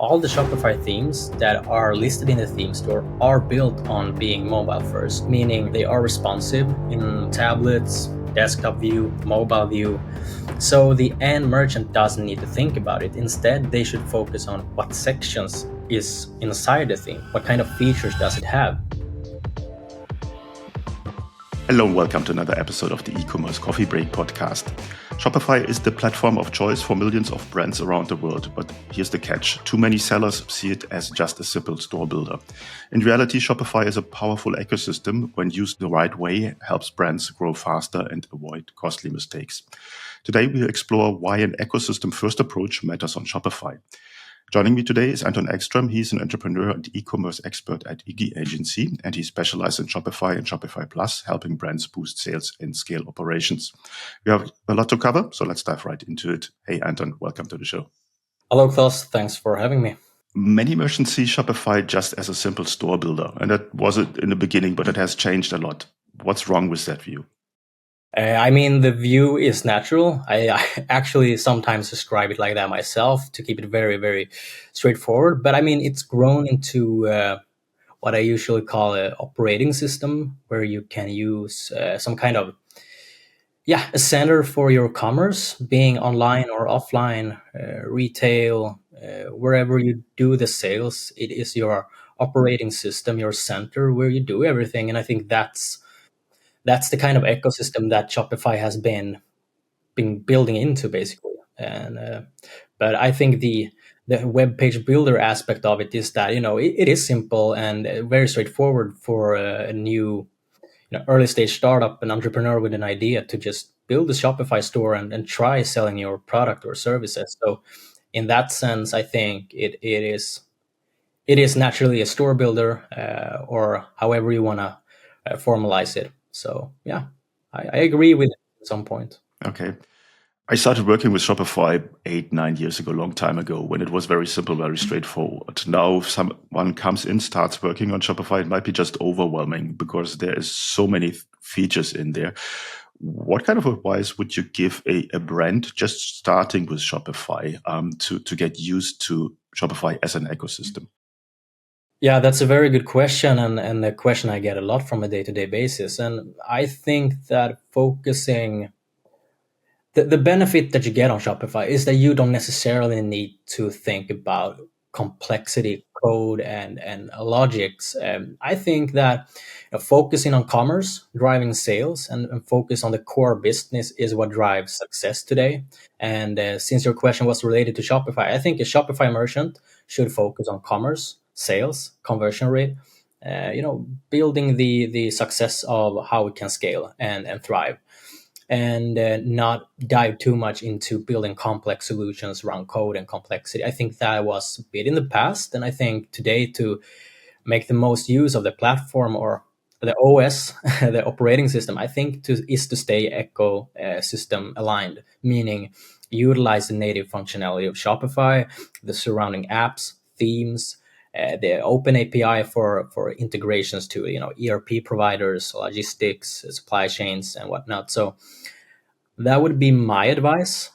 all the Shopify themes that are listed in the theme store are built on being mobile first, meaning they are responsive in tablets, desktop view, mobile view. So the end merchant doesn't need to think about it. Instead, they should focus on what sections is inside the theme. What kind of features does it have? Hello and welcome to another episode of the Ecommerce Coffee Break podcast. Shopify is the platform of choice for millions of brands around the world, but here's the catch. Too many sellers see it as just a simple store builder. In reality, Shopify is a powerful ecosystem. When used the right way, helps brands grow faster and avoid costly mistakes. Today, we'll explore why an ecosystem-first approach matters on Shopify. Joining me today is Anton Ekström. He's an entrepreneur and e-commerce expert at Iggy Agency, and he specializes in Shopify and Shopify Plus, helping brands boost sales and scale operations. We have a lot to cover, so let's dive right into it. Hey, Anton, welcome to the show. Hello, Klaus. Thanks for having me. Many merchants see Shopify just as a simple store builder, and that was it in the beginning, but it has changed a lot. What's wrong with that view? The view is natural. I actually sometimes describe it like that myself to keep it very, very straightforward. But it's grown into what I usually call an operating system, where you can use some kind of a center for your commerce, being online or offline, retail, wherever you do the sales. It is your operating system, your center where you do everything. And I think that's the kind of ecosystem that Shopify has been building into, basically. And but I think the web page builder aspect of it is that it is simple and very straightforward for a new early stage startup, an entrepreneur with an idea, to just build a Shopify store and try selling your product or services. So in that sense, I think it is naturally a store builder, or however you want to formalize it. So I agree with it at some point. Okay. I started working with Shopify 8-9 years ago, a long time ago, when it was very simple, very straightforward. Now, if someone comes in, starts working on Shopify, it might be just overwhelming because there is so many features in there. What kind of advice would you give a brand just starting with Shopify to get used to Shopify as an ecosystem? Yeah, that's a very good question, and a question I get a lot from a day-to-day basis. And I think that focusing the benefit that you get on Shopify is that you don't necessarily need to think about complexity, code, and logics. I think that focusing on commerce, driving sales, and focus on the core business is what drives success today. And since your question was related to Shopify, I think a Shopify merchant should focus on commerce, sales, conversion rate, building the success of how it can scale and thrive, and not dive too much into building complex solutions around code and complexity. I think that was a bit in the past, and I think today, to make the most use of the platform or the OS, the operating system, I think is to stay ecosystem aligned, meaning utilize the native functionality of Shopify, the surrounding apps, themes, the open API for integrations to ERP providers, logistics, supply chains, and whatnot. So that would be my advice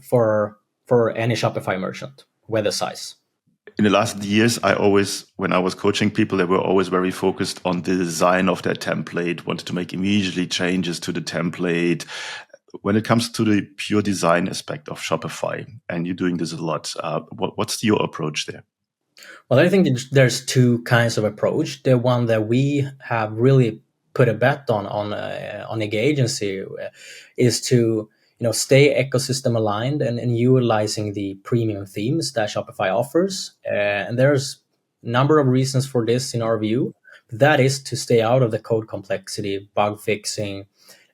for any Shopify merchant, whether size. In the last years, when I was coaching people, they were always very focused on the design of their template, wanted to make immediately changes to the template. When it comes to the pure design aspect of Shopify, and you're doing this a lot, what's your approach there? Well, I think there's two kinds of approach. The one that we have really put a bet on Iggy Agency is to stay ecosystem aligned and utilizing the premium themes that Shopify offers. And there's a number of reasons for this in our view. That is to stay out of the code complexity, bug fixing,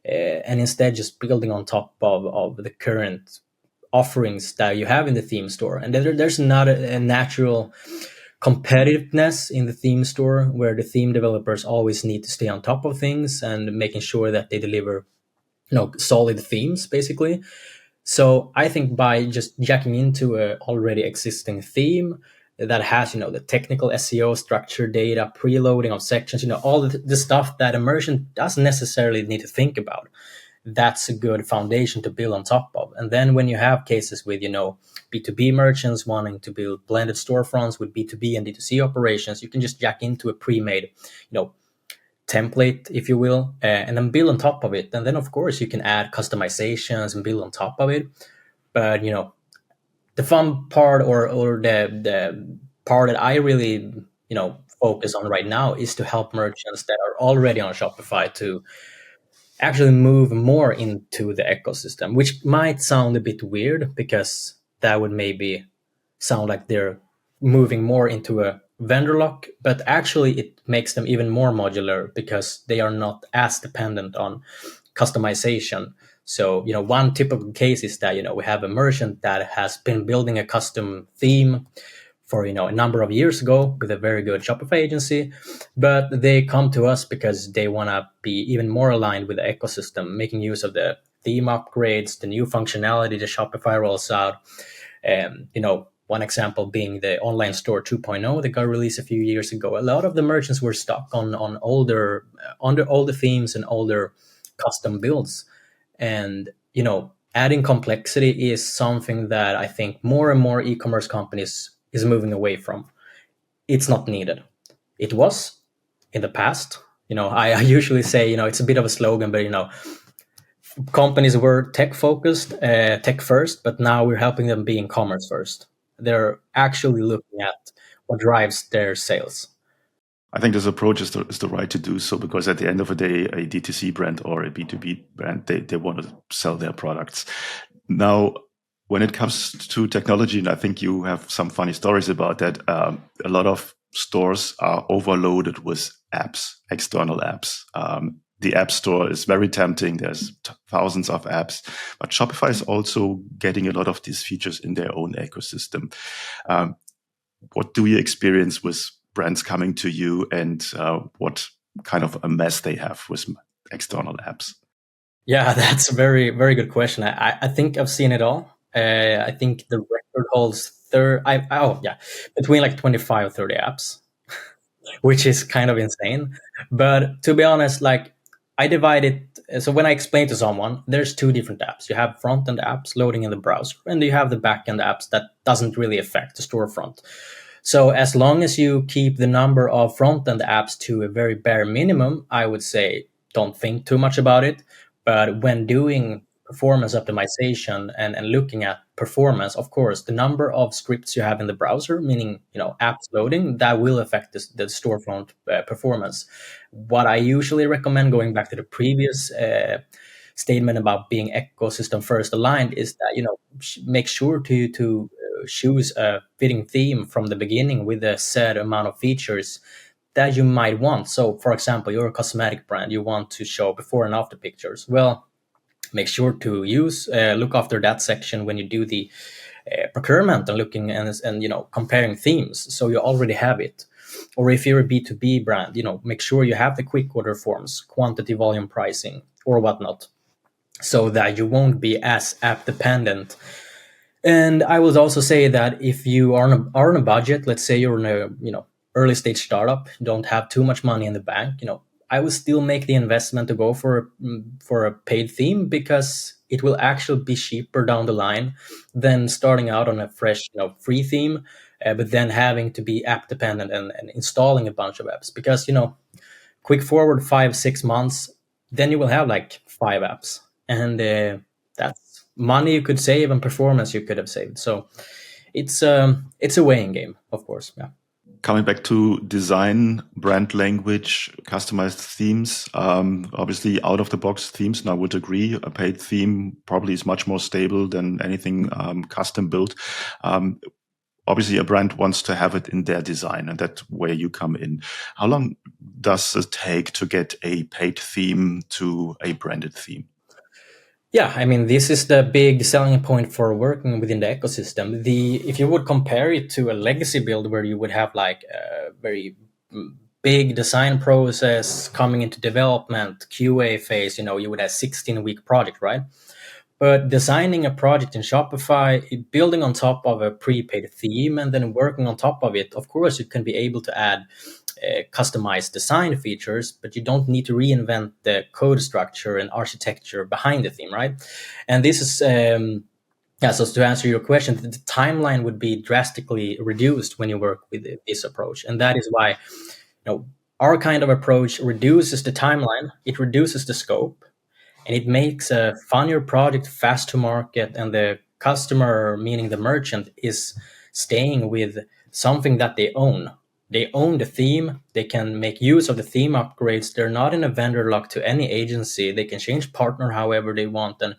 and instead just building on top of the current offerings that you have in the theme store. And there's not a natural competitiveness in the theme store where the theme developers always need to stay on top of things and making sure that they deliver solid themes, basically. So I think by just jacking into a already existing theme that has the technical SEO, structured data, preloading of sections, all the stuff that a merchant doesn't necessarily need to think about, that's a good foundation to build on top of. And then when you have cases with, B2B merchants wanting to build blended storefronts with B2B and DTC operations, you can just jack into a pre-made, template, if you will, and then build on top of it. And then, of course, you can add customizations and build on top of it. But, the fun part, or the part that I really, focus on right now is to help merchants that are already on Shopify to actually move more into the ecosystem, which might sound a bit weird because that would maybe sound like they're moving more into a vendor lock, but actually it makes them even more modular because they are not as dependent on customization. So, one typical case is that, we have a merchant that has been building a custom theme for, a number of years ago with a very good Shopify agency, but they come to us because they want to be even more aligned with the ecosystem, making use of the theme upgrades, the new functionality that Shopify rolls out. One example being the online store 2.0 that got released a few years ago. A lot of the merchants were stuck on older under older themes and older custom builds. And, adding complexity is something that I think more and more e-commerce companies is moving away from. It's not needed. It was in the past. I usually say, it's a bit of a slogan, but, companies were tech focused, tech first, but now we're helping them be in commerce first. They're actually looking at what drives their sales. I think this approach is the right to do so, because at the end of the day, a DTC brand or a B2B brand, they want to sell their products. Now, when it comes to technology, and I think you have some funny stories about that, a lot of stores are overloaded with apps, external apps. The App Store is very tempting. There's thousands of apps, but Shopify is also getting a lot of these features in their own ecosystem. What do you experience with brands coming to you, and what kind of a mess they have with external apps? Yeah, that's a very, very good question. I think I've seen it all. I think the record holds between like 25 or 30 apps, which is kind of insane. But to be honest, like I divide it. So when I explain to someone, there's two different apps. You have front end apps loading in the browser, and you have the back end apps that doesn't really affect the storefront. So as long as you keep the number of front end apps to a very bare minimum, I would say don't think too much about it. But when doing performance optimization and looking at performance, of course, the number of scripts you have in the browser, meaning apps loading, that will affect the storefront performance. What I usually recommend, going back to the previous statement about being ecosystem first aligned, is that make sure to choose a fitting theme from the beginning with a set amount of features that you might want. So, for example, you're a cosmetic brand, you want to show before and after pictures. Well, make sure to look after that section when you do the procurement and looking and comparing themes, so you already have it. Or if you're a B2B brand, make sure you have the quick order forms, quantity, volume, pricing, or whatnot, so that you won't be as app dependent. And I would also say that if you are on a budget, let's say you're in a early stage startup, don't have too much money in the bank, I would still make the investment to go for a paid theme, because it will actually be cheaper down the line than starting out on a fresh free theme, but then having to be app dependent and installing a bunch of apps. Because quick forward 5-6 months, then you will have like 5 apps, and that's money you could save and performance you could have saved. So it's a weighing game, of course. Yeah. Coming back to design, brand language, customized themes, obviously out of the box themes, and I would agree, a paid theme probably is much more stable than anything custom built. Obviously, a brand wants to have it in their design, and that's where you come in. How long does it take to get a paid theme to a branded theme? Yeah, I mean, this is the big selling point for working within the ecosystem. If you would compare it to a legacy build where you would have like a very big design process coming into development, QA phase, you would have 16-week project, right? But designing a project in Shopify, building on top of a prepaid theme and then working on top of it, of course, you can be able to add customized design features, but you don't need to reinvent the code structure and architecture behind the theme, right? And this is yeah, so to answer your question, the timeline would be drastically reduced when you work with this approach. And that is why, our kind of approach reduces the timeline, it reduces the scope, and it makes a funnier product fast to market, and the customer, meaning the merchant, is staying with something that they own. They own the theme, they can make use of the theme upgrades, they're not in a vendor lock to any agency, they can change partner however they want. And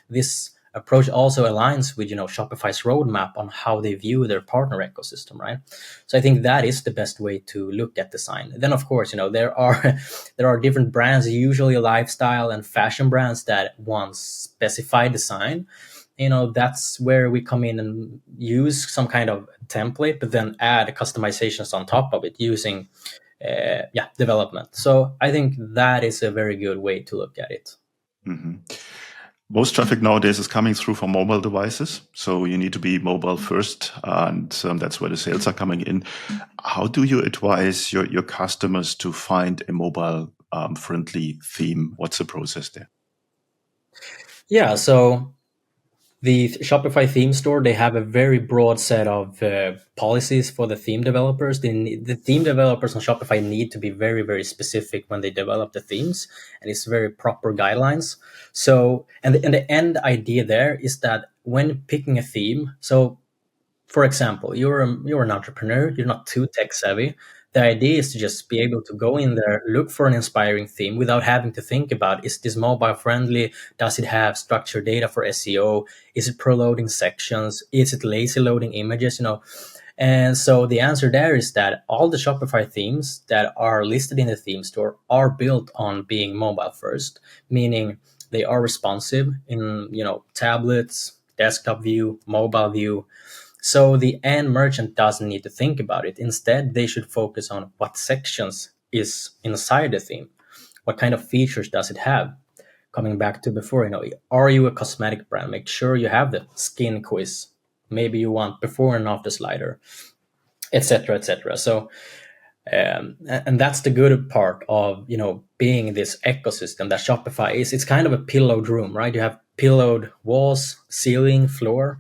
this approach also aligns with Shopify's roadmap on how they view their partner ecosystem, right? So I think that is the best way to look at design. Then of course, there are there are different brands, usually lifestyle and fashion brands, that want specified design. That's where we come in and use some kind of template, but then add customizations on top of it using development. So I think that is a very good way to look at it. Mm-hmm. Most traffic nowadays is coming through from mobile devices. So you need to be mobile first, and that's where the sales are coming in. How do you advise your customers to find a mobile friendly theme? What's the process there? Yeah, so the Shopify theme store, they have a very broad set of policies for the theme developers. The theme developers on Shopify need to be very, very specific when they develop the themes, and it's very proper guidelines. So, and the end idea there is that when picking a theme, so for example, you're an entrepreneur, you're not too tech savvy. The idea is to just be able to go in there, look for an inspiring theme without having to think about, is this mobile friendly? Does it have structured data for SEO? Is it pro-loading sections? Is it lazy loading images? And so the answer there is that all the Shopify themes that are listed in the theme store are built on being mobile first, meaning they are responsive in, tablets, desktop view, mobile view. So the end merchant doesn't need to think about it. Instead, they should focus on what sections is inside the theme. What kind of features does it have? Coming back to before, are you a cosmetic brand? Make sure you have the skin quiz. Maybe you want before and after slider, etc., etc. So, and that's the good part of being this ecosystem that Shopify is. It's kind of a pillowed room, right? You have pillowed walls, ceiling, floor.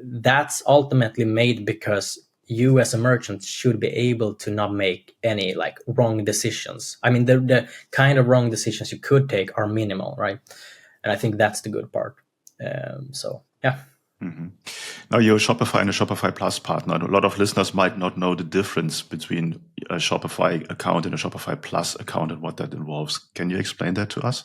That's ultimately made because you as a merchant should be able to not make any like wrong decisions. I mean, the kind of wrong decisions you could take are minimal, right? And I think that's the good part. So yeah. Mm-hmm. Now you're a Shopify and a Shopify Plus partner. A lot of listeners might not know the difference between a Shopify account and a Shopify Plus account and what that involves. Can you explain that to us?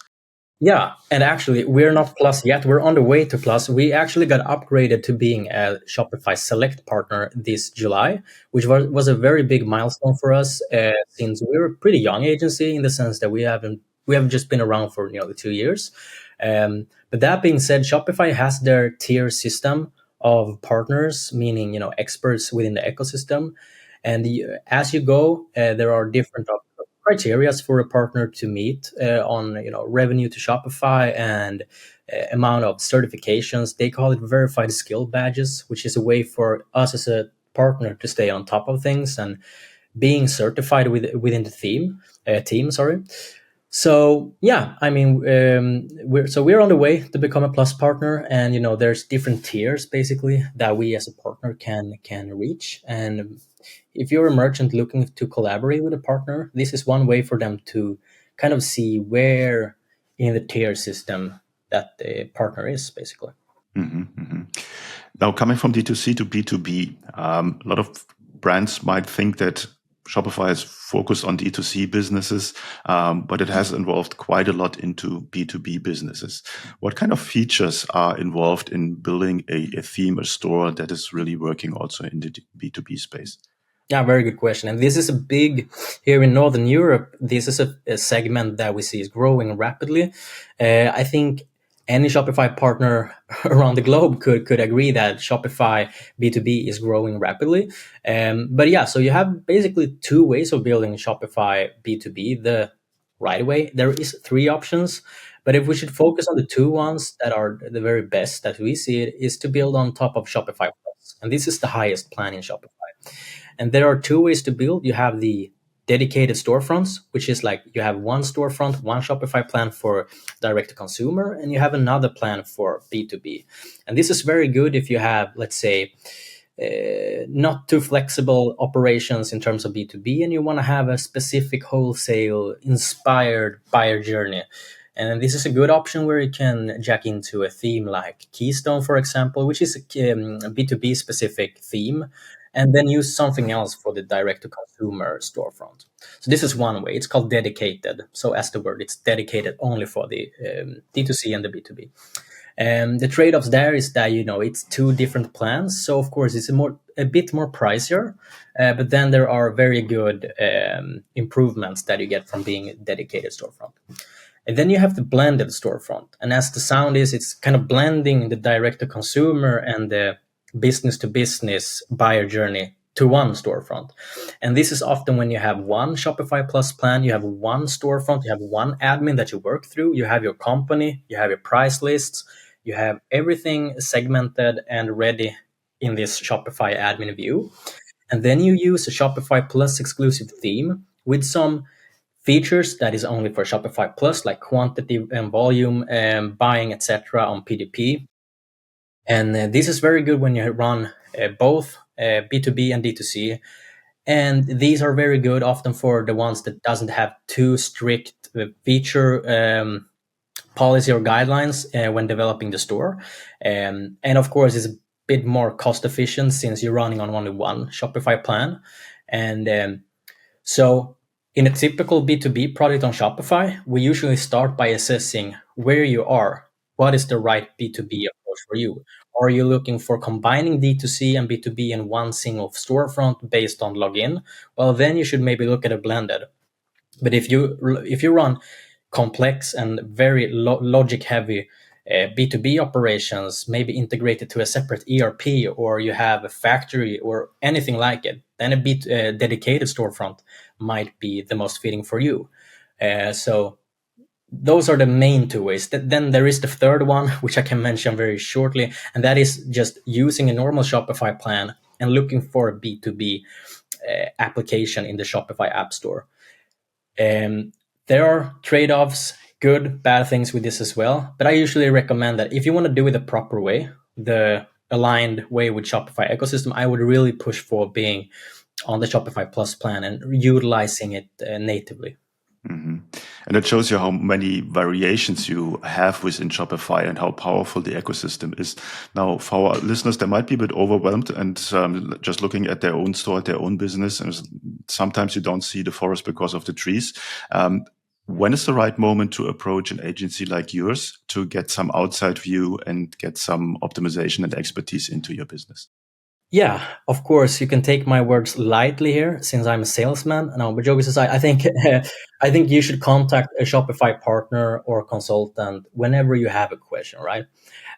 Yeah, and actually, we're not Plus yet. We're on the way to Plus. We actually got upgraded to being a Shopify Select partner this July, which was a very big milestone for us, since we're a pretty young agency in the sense that we have just been around for 2 years. But that being said, Shopify has their tier system of partners, meaning experts within the ecosystem, and as you go, there are different criteria for a partner to meet on revenue to Shopify and amount of certifications. They call it verified skill badges, which is a way for us as a partner to stay on top of things and being certified within the team. Sorry. So yeah, I mean, we're on the way to become a Plus partner, and there's different tiers basically that we as a partner can reach. And if you're a merchant looking to collaborate with a partner, this is one way for them to kind of see where in the tier system that the partner is, basically. Mm-hmm, mm-hmm. Now, coming from D2C to B2B, a lot of brands might think that Shopify is focused on D2C businesses, but it has involved quite a lot into B2B businesses. What kind of features are involved in building a theme, a store that is really working also in the B2B space? Yeah, very good question. And this is a big, here in Northern Europe, this is a segment that we see is growing rapidly. I think any Shopify partner around the globe could agree that Shopify B2B is growing rapidly. But yeah, so you have basically two ways of building Shopify B2B. The right way, there is three options, But if we should focus on the two ones that are the very best that we see it, is to build on top of Shopify Plus. And this is the highest plan in Shopify. And there are two ways to build. You have the dedicated storefronts, which is like you have one storefront, one Shopify plan for direct to consumer, and you have another plan for B2B. And this is very good if you have, let's say, not too flexible operations in terms of B2B, and you want to have a specific wholesale inspired buyer journey. And this is a good option where you can jack into a theme like Keystone, for example, which is a B2B specific theme, and then use something else for the direct to consumer storefront. So this is one way. It's called dedicated. So as the word, it's dedicated only for the D2C and the B2B. The trade-offs there is that it's two different plans, so of course it's a bit more pricier, but then there are very good improvements that you get from being a dedicated storefront. And then you have the blended storefront, and as the sound is, it's kind of blending the direct-to-consumer and the business-to-business buyer journey to one storefront. And this is often when you have one Shopify Plus plan, you have one storefront, you have one admin that you work through, you have your company, you have your price lists, you have everything segmented and ready in this Shopify admin view. And then you use a Shopify Plus exclusive theme with some features that is only for Shopify Plus, like quantity and volume, buying, etc. on PDP. And this is very good when you run both B2B and D2C. And these are very good often for the ones that doesn't have too strict feature policy or guidelines when developing the store. And of course, it's a bit more cost efficient since you're running on only one Shopify plan. And so in a typical B2B product on Shopify, we usually start by assessing where you are. What is the right B2B approach for you? Are you looking for combining D2C and B2B in one single storefront based on login? Well, then you should maybe look at a blended. But if you run complex and very logic heavy B2B operations, maybe integrated to a separate ERP, or you have a factory or anything like it, then a dedicated storefront might be the most fitting for you. So those are the main two ways. Then there is the third one, which I can mention very shortly, and that is just using a normal Shopify plan and looking for a B2B application in the Shopify App Store. There are trade-offs, good, bad things with this as well. But I usually recommend that if you want to do it the proper way, the aligned way with Shopify ecosystem, I would really push for being on the Shopify Plus plan and utilizing it natively. Mm-hmm. And it shows you how many variations you have within Shopify and how powerful the ecosystem is. Now, for our listeners, they might be a bit overwhelmed and just looking at their own store, their own business, and sometimes you don't see the forest because of the trees. When is the right moment to approach an agency like yours to get some outside view and get some optimization and expertise into your business? Yeah, of course, you can take my words lightly here since I'm a salesman. No, but jokes aside, I think I think you should contact a Shopify partner or consultant whenever you have a question, right?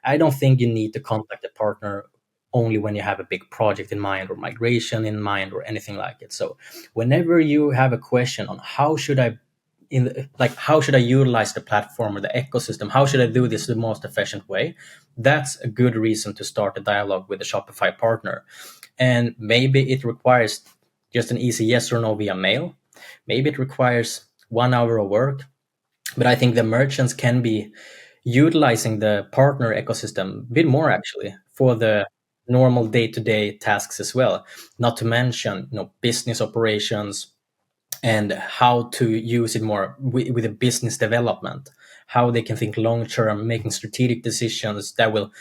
I don't think you need to contact a partner only when you have a big project in mind or migration in mind or anything like it. So whenever you have a question on how should I how should I utilize the platform or the ecosystem? How should I do this the most efficient way? That's a good reason to start a dialogue with a Shopify partner. And maybe it requires just an easy yes or no via mail. Maybe it requires 1 hour of work. But I think the merchants can be utilizing the partner ecosystem a bit more actually for the normal day-to-day tasks as well. Not to mention, business operations, and how to use it more with a business development, how they can think long term, making strategic decisions that will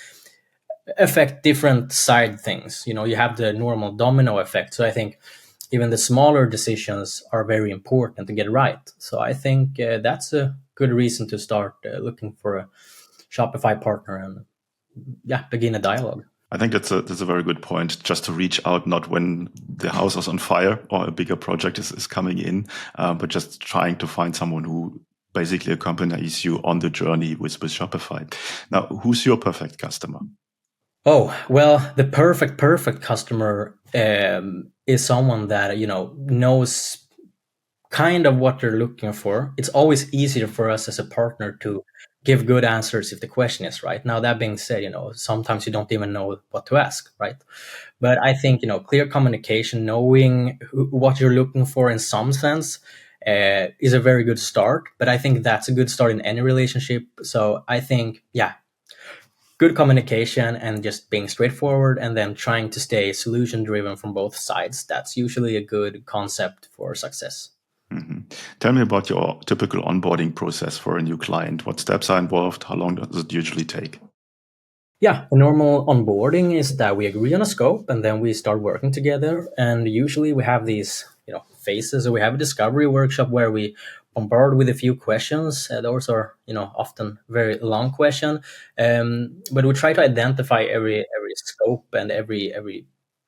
affect different side things. You have the normal domino effect. So I think even the smaller decisions are very important to get right. So I think that's a good reason to start looking for a Shopify partner and begin a dialogue. I think that's a very good point. Just to reach out, not when the house is on fire or a bigger project is coming in, but just trying to find someone who basically accompanies you on the journey with Shopify. Now, who's your perfect customer? Oh, well, the perfect customer is someone that, knows kind of what you're looking for. It's always easier for us as a partner to give good answers if the question is right. Now, that being said, sometimes you don't even know what to ask, right? But I think, clear communication, knowing what you're looking for in some sense, is a very good start. But I think that's a good start in any relationship. So I think, yeah, good communication and just being straightforward, and then trying to stay solution driven from both sides. That's usually a good concept for success. Tell me about your typical onboarding process for a new client. What steps are involved? How long does it usually take? Yeah, the normal onboarding is that we agree on a scope and then we start working together. And usually we have these, phases. So we have a discovery workshop where we bombard with a few questions. Those are, often very long question. But we try to identify every scope and every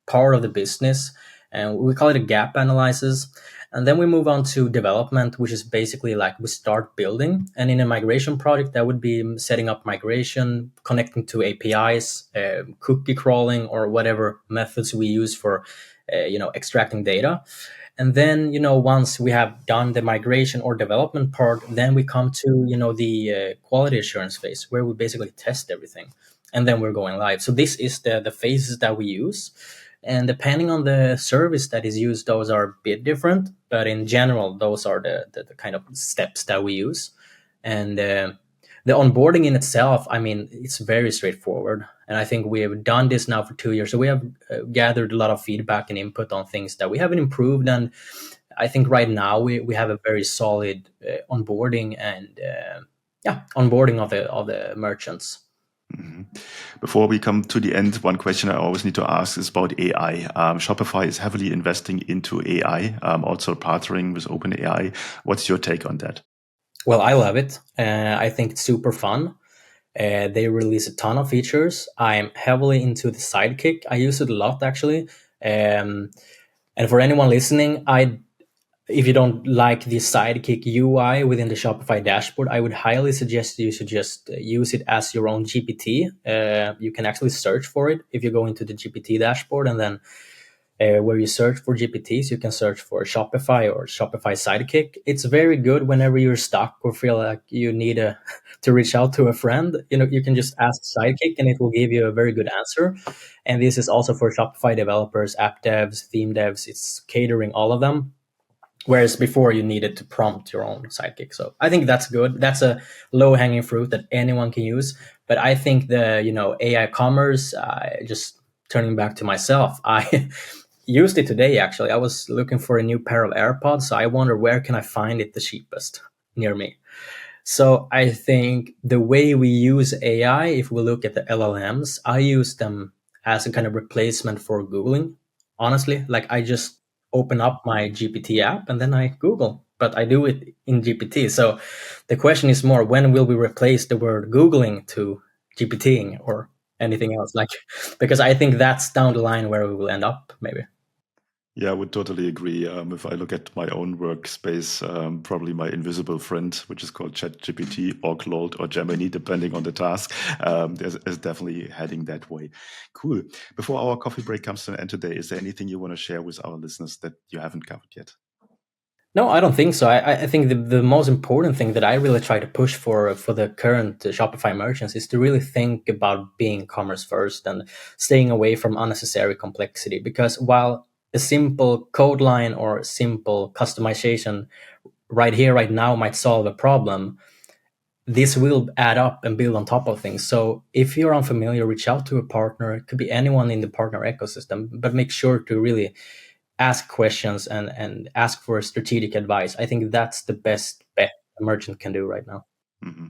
part of the business, and we call it a gap analysis. And then we move on to development, which is basically like we start building. And in a migration project, that would be setting up migration, connecting to APIs, cookie crawling, or whatever methods we use for, extracting data. And then, once we have done the migration or development part, then we come to, the quality assurance phase, where we basically test everything. And then we're going live. So this is the phases that we use. And depending on the service that is used, those are a bit different. But in general, those are the kind of steps that we use. And the onboarding in itself, I mean, it's very straightforward. And I think we have done this now for 2 years. So we have gathered a lot of feedback and input on things that we haven't improved. And I think right now we have a very solid onboarding and onboarding of the merchants. Before we come to the end, one question I always need to ask is about AI. Shopify is heavily investing into AI, also partnering with OpenAI. What's your take on that? Well, I love it. I think it's super fun. They release a ton of features. I'm heavily into the Sidekick. I use it a lot, actually. And for anyone listening, if you don't like the Sidekick UI within the Shopify dashboard, I would highly suggest you should just use it as your own GPT. You can actually search for it if you go into the GPT dashboard, and then where you search for GPTs, you can search for Shopify or Shopify Sidekick. It's very good whenever you're stuck or feel like you need to reach out to a friend. You can just ask Sidekick and it will give you a very good answer. And this is also for Shopify developers, app devs, theme devs. It's catering all of them. Whereas before you needed to prompt your own Sidekick. So I think that's good. That's a low hanging fruit that anyone can use. But I think the, AI commerce, just turning back to myself, I used it today. Actually, I was looking for a new pair of AirPods. So I wonder, where can I find it the cheapest near me? So I think the way we use AI, if we look at the LLMs, I use them as a kind of replacement for Googling. Honestly, like I just open up my GPT app and then I Google, but I do it in GPT. So the question is more, when will we replace the word Googling to GPTing or anything else? Like, because I think that's down the line where we will end up, maybe. Yeah, I would totally agree. If I look at my own workspace, probably my invisible friend, which is called ChatGPT or Claude or Gemini, depending on the task, is definitely heading that way. Cool. Before our coffee break comes to an end today, is there anything you want to share with our listeners that you haven't covered yet? No, I don't think so. I think the most important thing that I really try to push for the current Shopify merchants is to really think about being commerce first and staying away from unnecessary complexity. Because while a simple code line or simple customization right here, right now might solve a problem, this will add up and build on top of things. So if you're unfamiliar, reach out to a partner. It could be anyone in the partner ecosystem, but make sure to really ask questions and ask for strategic advice. I think that's the best bet a merchant can do right now. Mm-hmm.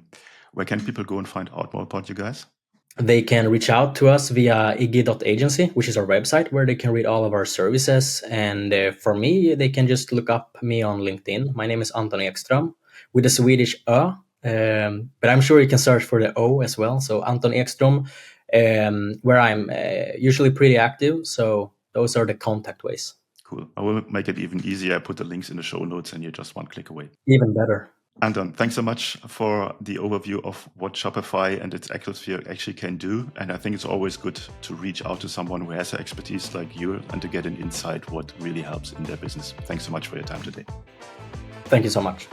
Where can people go and find out more about you guys? They can reach out to us via ig.agency, which is our website, where they can read all of our services. And for me, they can just look up me on LinkedIn. My name is Anton Ekström with a Swedish Ö, but I'm sure you can search for the O as well. So Anton Ekström, where I'm usually pretty active. So those are the contact ways. Cool. I will make it even easier. I put the links in the show notes and you're just one click away. Even better. Anton, thanks so much for the overview of what Shopify and its ecosphere actually can do. And I think it's always good to reach out to someone who has expertise like you and to get an insight what really helps in their business. Thanks so much for your time today. Thank you so much.